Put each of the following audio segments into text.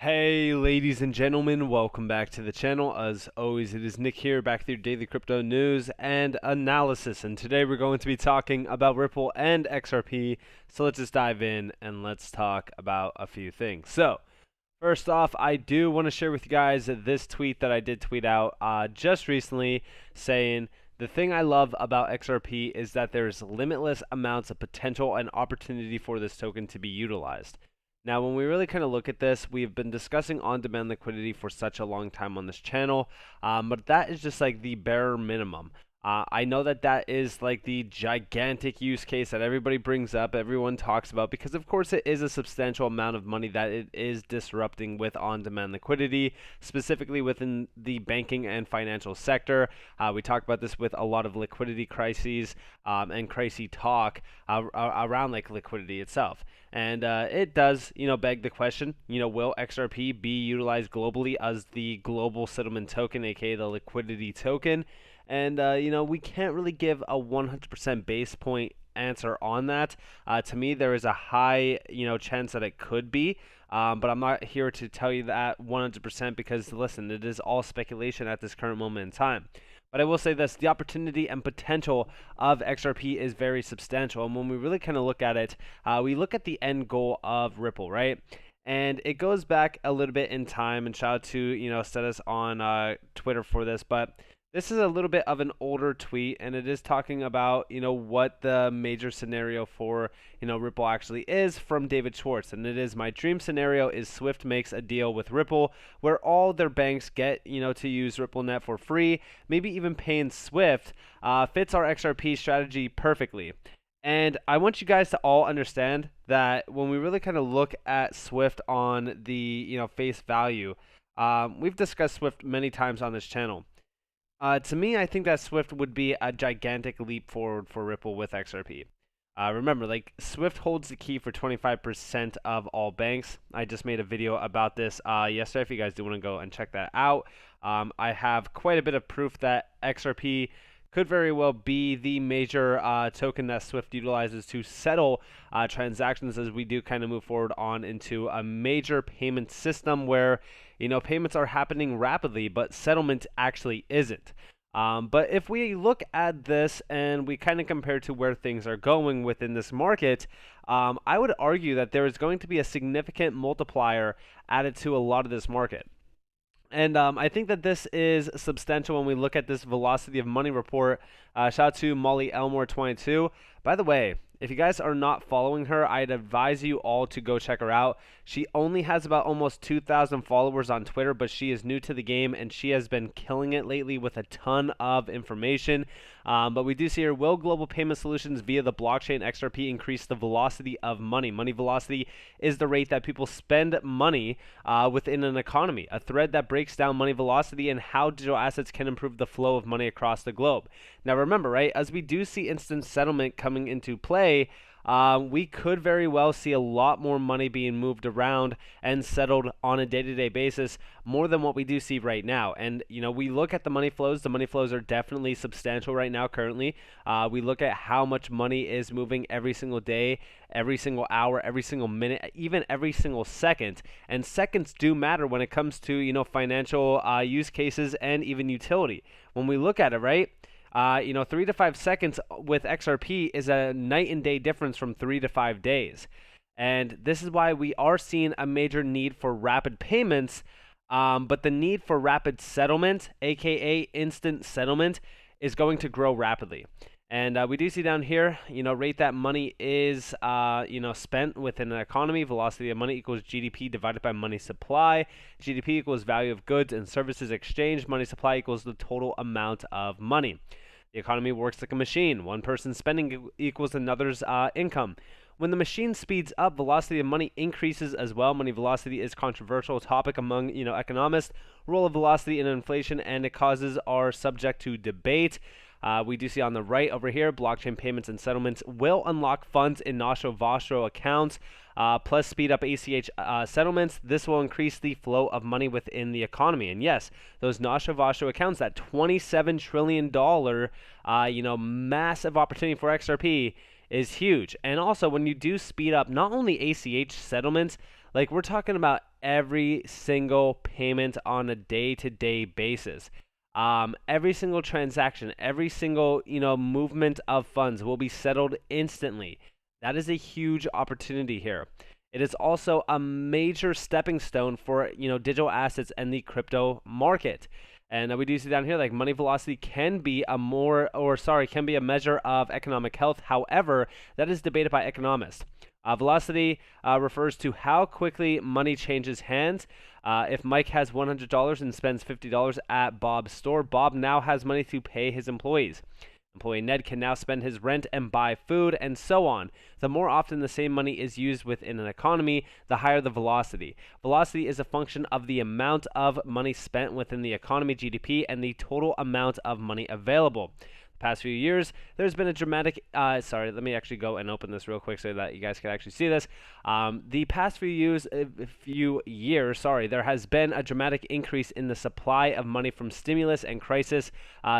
Hey ladies and gentlemen, welcome back to the channel. As always, it is Nick here, back with your daily crypto news and analysis. And today we're going to be talking about Ripple and XRP. So let's just dive in and let's talk about a few things. So first off, I do want to share with you guys this tweet that I did tweet out just recently saying the thing I love about XRP is that there's limitless amounts of potential and opportunity for this token to be utilized. Now, when we really kind of look at this, we've been discussing on-demand liquidity for such a long time on this channel, but that is just like the bare minimum. I know that that is like the gigantic use case that everybody brings up, everyone talks about, because of course it is a substantial amount of money that it is disrupting with on-demand liquidity, specifically within the banking and financial sector. We talk about this with a lot of liquidity crises and crisis talk around like liquidity itself. And it does, beg the question, will XRP be utilized globally as the global settlement token, aka the liquidity token? And, we can't really give a 100% base point answer on that. To me, there is a high, chance that it could be, but I'm not here to tell you that 100% because, listen, it is all speculation at this current moment in time. But I will say this, the opportunity and potential of XRP is very substantial. And when we really kind of look at it, we look at the end goal of Ripple, right? And it goes back a little bit in time, and shout out to, Status on Twitter for this, but this is a little bit of an older tweet, and it is talking about, what the major scenario for, Ripple actually is from David Schwartz. And it is, my dream scenario is Swift makes a deal with Ripple where all their banks get, to use RippleNet for free, maybe even paying Swift, fits our XRP strategy perfectly. And I want you guys to all understand that when we really kind of look at Swift on the, face value, we've discussed Swift many times on this channel. To me, I think that Swift would be a gigantic leap forward for Ripple with XRP. Remember, like, Swift holds the key for 25% of all banks. I just made a video about this yesterday if you guys do want to go and check that out. I have quite a bit of proof that XRP could very well be the major token that Swift utilizes to settle transactions as we do kind of move forward on into a major payment system where, payments are happening rapidly, but settlement actually isn't. But if we look at this and we kind of compare to where things are going within this market, I would argue that there is going to be a significant multiplier added to a lot of this market. And I think that this is substantial when we look at this velocity of money report. Shout out to Molly Elmore 22. By the way, if you guys are not following her, I'd advise you all to go check her out. She only has about almost 2,000 followers on Twitter, but she is new to the game and she has been killing it lately with a ton of information. But we do see here, will global payment solutions via the blockchain XRP increase the velocity of money? Money velocity is the rate that people spend money within an economy, a thread that breaks down money velocity and how digital assets can improve the flow of money across the globe. Now remember, right, as we do see instant settlement coming into play, we could very well see a lot more money being moved around and settled on a day-to-day basis, more than what we do see right now. And, we look at the money flows. The money flows are definitely substantial right now currently. We look at how much money is moving every single day, every single hour, every single minute, even every single second. And seconds do matter when it comes to, financial use cases and even utility. When we look at it, right? 3 to 5 seconds with XRP is a night and day difference from 3 to 5 days. And this is why we are seeing a major need for rapid payments, but the need for rapid settlement, aka instant settlement, is going to grow rapidly. And we do see down here, rate that money is, spent within an economy. Velocity of money equals GDP divided by money supply. GDP equals value of goods and services exchanged. Money supply equals the total amount of money. The economy works like a machine. One person's spending equals another's income. When the machine speeds up, velocity of money increases as well. Money velocity is a controversial topic among economists. Role of velocity in inflation and its causes are subject to debate. We do see on the right over here, blockchain payments and settlements will unlock funds in Nostro Vostro accounts, plus speed up ACH settlements. This will increase the flow of money within the economy. And yes, those Nostro Vostro accounts, that $27 trillion, massive opportunity for XRP is huge. And also, when you do speed up not only ACH settlements, like we're talking about every single payment on a day-to-day basis. Every single transaction, every single movement of funds will be settled instantly. That is a huge opportunity here. It is also a major stepping stone for digital assets and the crypto market. And we do see down here like money velocity can be can be a measure of economic health. However, that is debated by economists. Velocity refers to how quickly money changes hands. If Mike has $100 and spends $50 at Bob's store, Bob now has money to pay his employees. Employee Ned can now spend his rent and buy food, and so on. The more often the same money is used within an economy, the higher the velocity. Velocity is a function of the amount of money spent within the economy, GDP, and the total amount of money available. Past few years, there's been a dramatic. Let me actually go and open this real quick so that you guys can actually see this. The past few years, there has been a dramatic increase in the supply of money from stimulus and crisis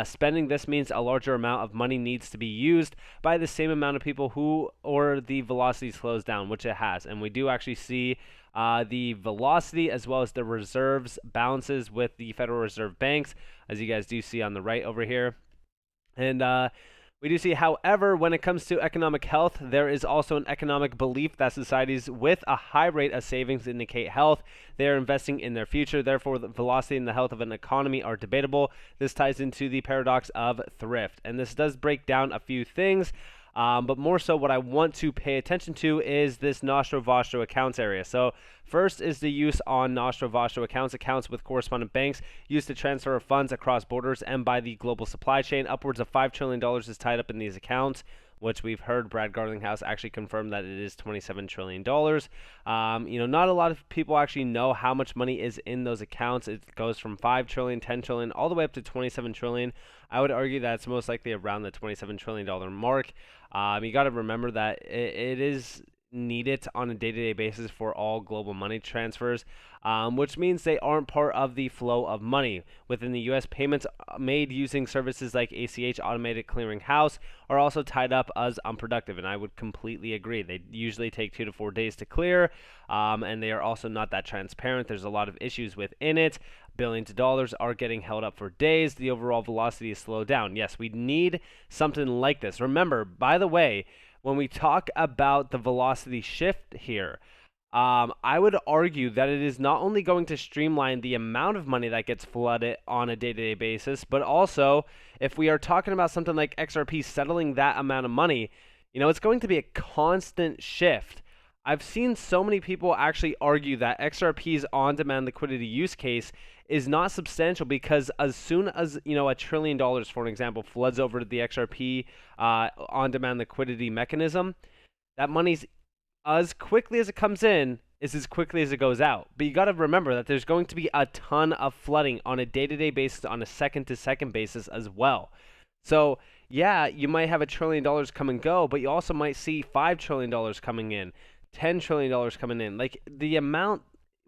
spending. This means a larger amount of money needs to be used by the same amount of people or the velocity slows down, which it has, and we do actually see the velocity as well as the reserves balances with the Federal Reserve banks, as you guys do see on the right over here. And we do see, however, when it comes to economic health, there is also an economic belief that societies with a high rate of savings indicate health. They are investing in their future. Therefore, the velocity and the health of an economy are debatable. This ties into the paradox of thrift. And this does break down a few things. But more so what I want to pay attention to is this Nostro Vostro accounts area. So first is the use on Nostro Vostro accounts with correspondent banks used to transfer funds across borders and by the global supply chain. Upwards of $5 trillion is tied up in these accounts, which we've heard Brad Garlinghouse actually confirm that it is $27 trillion. Not a lot of people actually know how much money is in those accounts. It goes from 5 trillion, 10 trillion, all the way up to 27 trillion. I would argue that it's most likely around the $27 trillion mark. You got to remember that it is needed on a day-to-day basis for all global money transfers, which means they aren't part of the flow of money. Within the U.S., payments made using services like ACH, Automated Clearing House, are also tied up as unproductive, and I would completely agree. They usually take 2 to 4 days to clear, and they are also not that transparent. There's a lot of issues within it. Billions of dollars are getting held up for days. The overall velocity is slowed down. Yes, we need something like this. Remember, by the way, when we talk about the velocity shift here, I would argue that it is not only going to streamline the amount of money that gets flooded on a day-to-day basis, but also if we are talking about something like XRP settling that amount of money, it's going to be a constant shift. I've seen so many people actually argue that XRP's on-demand liquidity use case is not substantial because as soon as $1 trillion, for an example, floods over to the XRP on-demand liquidity mechanism, that money's as quickly as it comes in is as quickly as it goes out. But you got to remember that there's going to be a ton of flooding on a day-to-day basis, on a second-to-second basis as well. So yeah, you might have $1 trillion come and go, but you also might see $5 trillion coming in, $10 trillion coming in. Like the amount,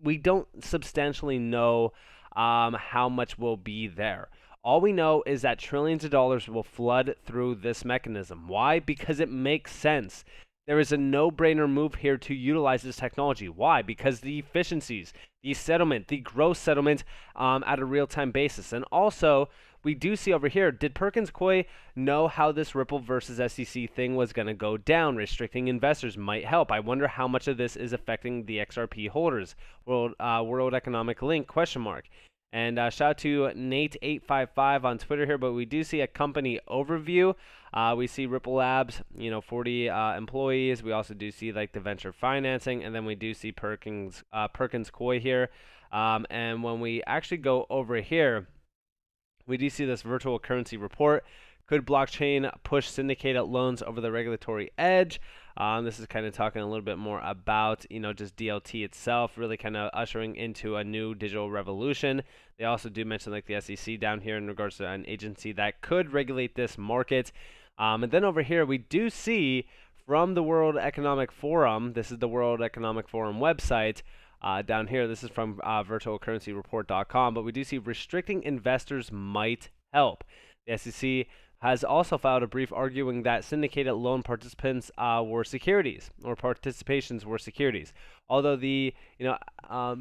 we don't substantially know how much will be there. All we know is that trillions of dollars will flood through this mechanism. Why? Because it makes sense. There is a no-brainer move here to utilize this technology. Why? Because the efficiencies, the settlement, the gross settlement at a real-time basis. And also, we do see over here, did Perkins Coie know how this Ripple versus SEC thing was going to go down? Restricting investors might help. I wonder how much of this is affecting the XRP holders. World Economic Link, ? And shout out to Nate855 on Twitter here, but we do see a company overview. We see Ripple Labs, 40 employees. We also do see like the venture financing, and then we do see Perkins Coie here. And when we actually go over here, we do see this virtual currency report. Could blockchain push syndicated loans over the regulatory edge? This is kind of talking a little bit more about, just DLT itself, really kind of ushering into a new digital revolution. They also do mention like the SEC down here in regards to an agency that could regulate this market. And then over here, we do see from the World Economic Forum, this is the World Economic Forum website, down here, this is from virtualcurrencyreport.com, but we do see restricting investors might help. The SEC has also filed a brief arguing that syndicated loan participants were securities, or participations were securities. Although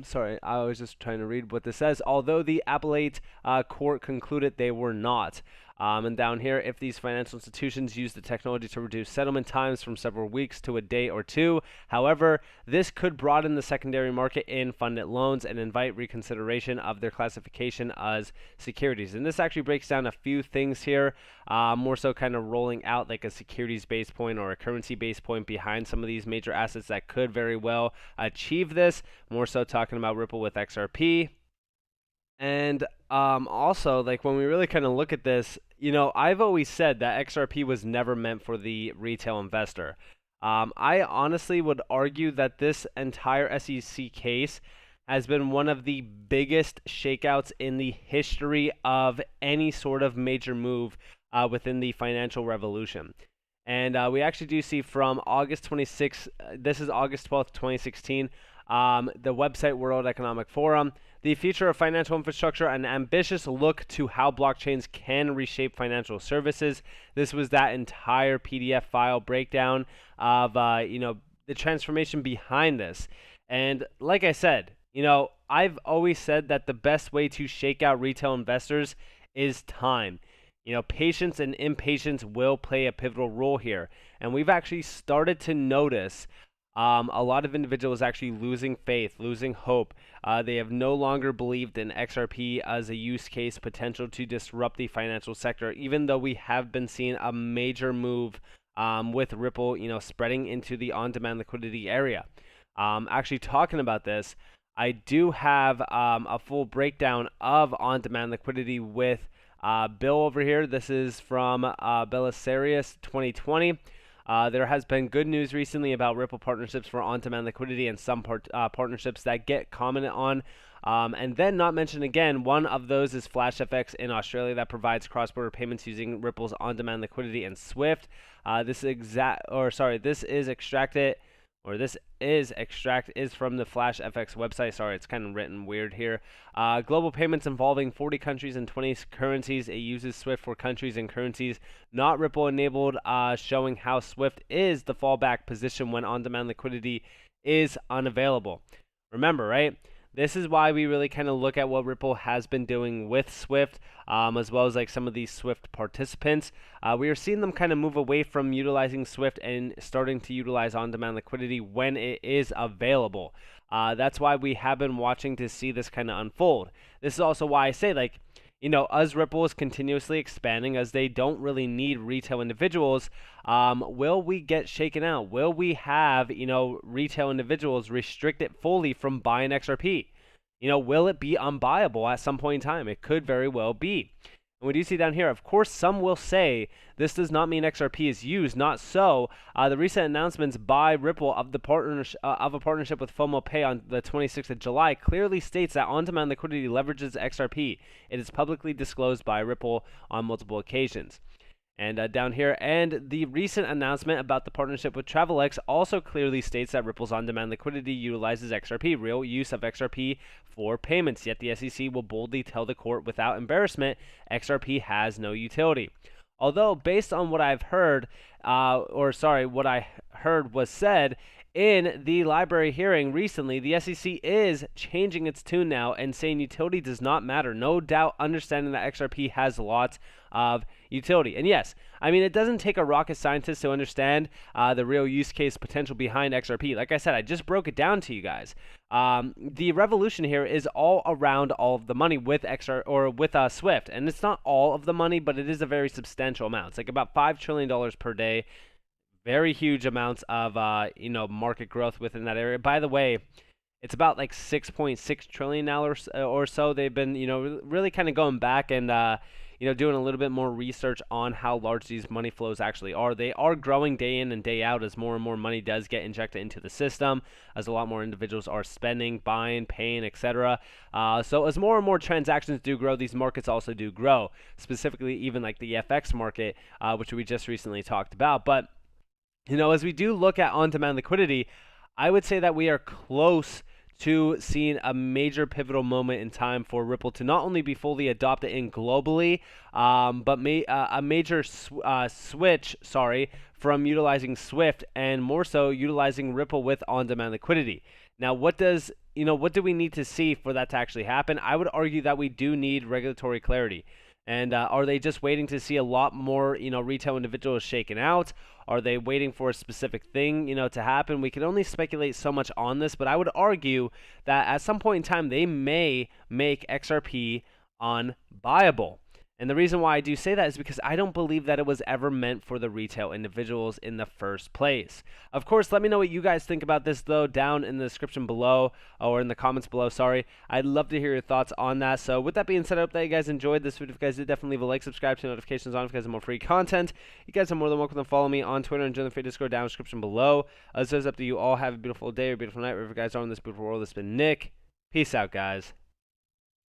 sorry, I was just trying to read what this says. Although the appellate court concluded they were not. And down here, if these financial institutions use the technology to reduce settlement times from several weeks to a day or two, however, this could broaden the secondary market in funded loans and invite reconsideration of their classification as securities. And this actually breaks down a few things here, more so kind of rolling out like a securities base point or a currency base point behind some of these major assets that could very well achieve this. More so talking about Ripple with XRP. And also, like when we really kind of look at this, I've always said that XRP was never meant for the retail investor. I honestly would argue that this entire SEC case has been one of the biggest shakeouts in the history of any sort of major move within the financial revolution. And we actually do see from August 26th, this is August 12th, 2016, the website World Economic Forum, the future of financial infrastructure, an ambitious look to how blockchains can reshape financial services. This was that entire PDF file breakdown of, the transformation behind this. And like I said, I've always said that the best way to shake out retail investors is time. Patience and impatience will play a pivotal role here. And we've actually started to notice a lot of individuals actually losing faith, losing hope. They have no longer believed in XRP as a use case potential to disrupt the financial sector, even though we have been seeing a major move with Ripple, spreading into the on-demand liquidity area. Actually talking about this, I do have a full breakdown of on-demand liquidity with Bill over here. This is from Belisarius 2020. There has been good news recently about Ripple partnerships for on-demand liquidity and some partnerships that get commented on. And then not mentioned again, one of those is FlashFX in Australia that provides cross-border payments using Ripple's on-demand liquidity and Swift. This extract is from the FlashFX website. Sorry, it's kind of written weird here. Global payments involving 40 countries and 20 currencies. It uses Swift for countries and currencies not Ripple enabled, showing how Swift is the fallback position when on-demand liquidity is unavailable. Remember, right? This is why we really kind of look at what Ripple has been doing with Swift, as well as like some of these Swift participants. We are seeing them kind of move away from utilizing Swift and starting to utilize on-demand liquidity when it is available. That's why we have been watching to see this kind of unfold. This is also why I say, like, as Ripple is continuously expanding, as they don't really need retail individuals, will we get shaken out? Will we have, retail individuals restricted fully from buying XRP? Will it be unbuyable at some point in time? It could very well be. And we do see down here, of course, some will say this does not mean XRP is used. Not so. The recent announcements by Ripple of a partnership with FOMO Pay on the 26th of July clearly states that on-demand liquidity leverages XRP. It is publicly disclosed by Ripple on multiple occasions. And down here, and the recent announcement about the partnership with Travelex also clearly states that Ripple's on-demand liquidity utilizes XRP, real use of XRP for payments. Yet the SEC will boldly tell the court without embarrassment, XRP has no utility. Although, based on what I've heard, what I heard was said in the library hearing recently, the SEC is changing its tune now and saying utility does not matter. No doubt understanding that XRP has lots of utility. And yes, I mean, it doesn't take a rocket scientist to understand the real use case potential behind XRP. Like I said, I just broke it down to you guys. The revolution here is all around all of the money with Swift. And it's not all of the money, but it is a very substantial amount. It's like about $5 trillion per day. Very huge amounts of market growth within that area. By the way, it's about like 6.6 trillion now or so. They've been really kind of going back and doing a little bit more research on how large these money flows actually are. They are growing day in and day out as more and more money does get injected into the system, as a lot more individuals are spending, buying, paying, etc. So as more and more transactions do grow, these markets also do grow. Specifically, even like the FX market, which we just recently talked about. But as we do look at on-demand liquidity, I would say that we are close to seeing a major pivotal moment in time for Ripple to not only be fully adopted in globally, but a major switch from utilizing Swift and more so utilizing Ripple with on-demand liquidity. Now, what does what do we need to see for that to actually happen? I would argue that we do need regulatory clarity. And are they just waiting to see a lot more, retail individuals shaken out? Are they waiting for a specific thing, to happen? We can only speculate so much on this, but I would argue that at some point in time they may make XRP unbuyable. And the reason why I do say that is because I don't believe that it was ever meant for the retail individuals in the first place. Of course, let me know what you guys think about this, though, down in the description below, or in the comments below, sorry. I'd love to hear your thoughts on that. So with that being said, I hope that you guys enjoyed this video. If you guys did, definitely leave a like, subscribe, turn notifications on if you guys have more free content. You guys are more than welcome to follow me on Twitter and join the free Discord down in the description below. As it's up to you all. Have a beautiful day or beautiful night, wherever you guys are in this beautiful world. It's been Nick. Peace out, guys.